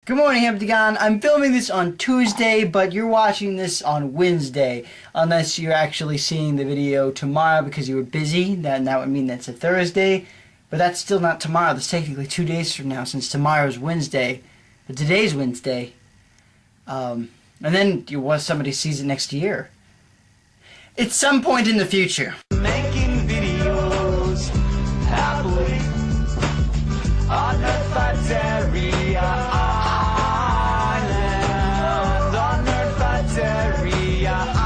Good morning, Heptagon. I'm filming this on Tuesday, but you're watching this on Wednesday, unless you're actually seeing the video tomorrow because you were busy. That would mean that's a Thursday, but that's still not tomorrow. That's technically 2 days from now, since tomorrow's Wednesday, but today's Wednesday. And then somebody sees it next year. It's some point in the future. Making videos happily on the Fateria Island, on the Fateria Island.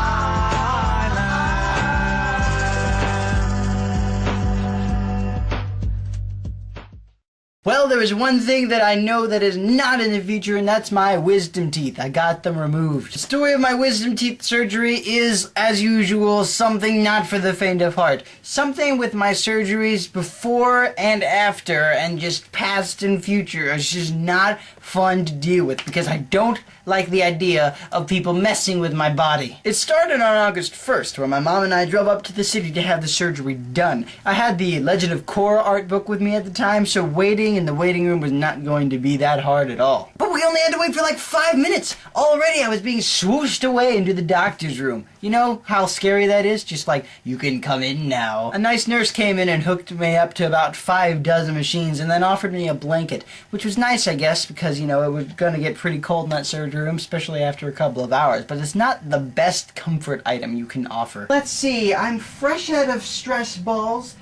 Well, there is one thing that I know that is not in the future, and that's my wisdom teeth. I got them removed. The story of my wisdom teeth surgery is, as usual, something not for the faint of heart. Something with my surgeries before and after, and just past and future. It's just not fun to deal with, because I don't like the idea of people messing with my body. It started on August 1st, where my mom and I drove up to the city to have the surgery done. I had the Legend of Korra art book with me at the time, so waiting in the waiting room was not going to be that hard at all. But we only had to wait for like 5 minutes. Already I was being swooshed away into the doctor's room. You know how scary that is? Just like, you can come in now. A nice nurse came in and hooked me up to about 5 dozen machines and then offered me a blanket, which was nice, I guess, because, you know, it was going to get pretty cold in that surgery room, especially after a couple of hours. But it's not the best comfort item you can offer. Let's see, I'm fresh out of stress balls,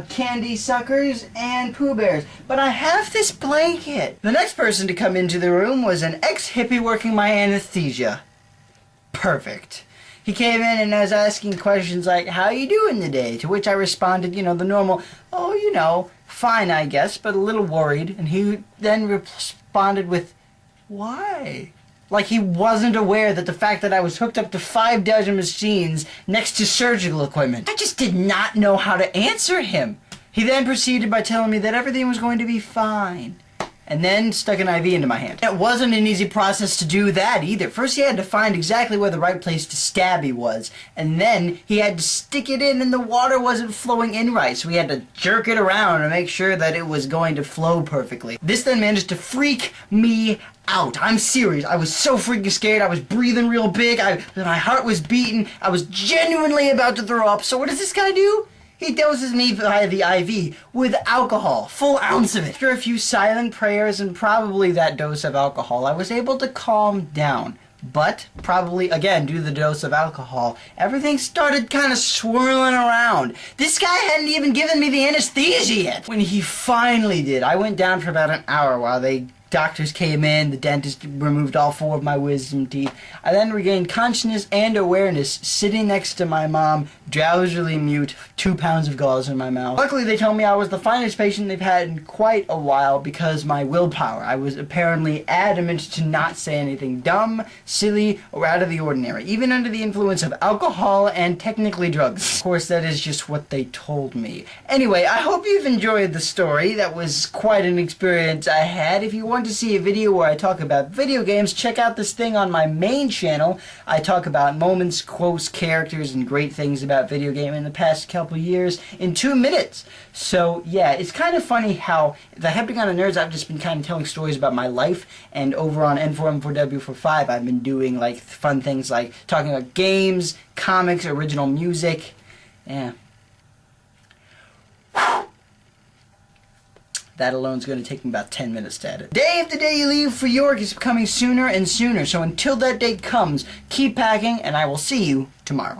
candy suckers, and Pooh Bears. But I have this blanket. The next person to come into the room was an ex-hippie working my anesthesia. Perfect. He came in and was asking questions like, "How you doing today?" To which I responded, you know, the normal, "Oh, you know, fine, I guess," but a little worried. And he then responded with, "Why?" Like he wasn't aware that the fact that I was hooked up to 5 dozen machines next to surgical equipment. I just did not know how to answer him. He then proceeded by telling me that everything was going to be fine, and then stuck an IV into my hand. It wasn't an easy process to do that either. First he had to find exactly where the right place to stab me was, and then he had to stick it in and the water wasn't flowing in right, so we had to jerk it around to make sure that it was going to flow perfectly. This then managed to freak me out. I'm serious. I was so freaking scared. I was breathing real big. My heart was beating. I was genuinely about to throw up. So what does this guy do? He doses me via the IV with alcohol, full ounce of it. After a few silent prayers and probably that dose of alcohol, I was able to calm down. But, probably, again, due to the dose of alcohol, everything started kind of swirling around. This guy hadn't even given me the anesthesia yet. When he finally did, I went down for about an hour while doctors came in, the dentist removed all 4 of my wisdom teeth. I then regained consciousness and awareness sitting next to my mom, drowsily mute, 2 pounds of gauze in my mouth. Luckily they told me I was the finest patient they've had in quite a while because my willpower. I was apparently adamant to not say anything dumb, silly, or out of the ordinary, even under the influence of alcohol and technically drugs. Of course, that is just what they told me. Anyway, I hope you've enjoyed the story. That was quite an experience I had. If you want to see a video where I talk about video games, check out this thing on my main channel. I talk about moments, quotes, characters, and great things about video game in the past couple years in 2 minutes. So yeah, it's kind of funny how the Heptagon of Nerds, I've just been kind of telling stories about my life, and over on N4M4W45 I've been doing like fun things like talking about games, comics, original music. Yeah. That alone is going to take me about 10 minutes to edit. Day of the day you leave for York is coming sooner and sooner, so until that day comes, keep packing, and I will see you tomorrow.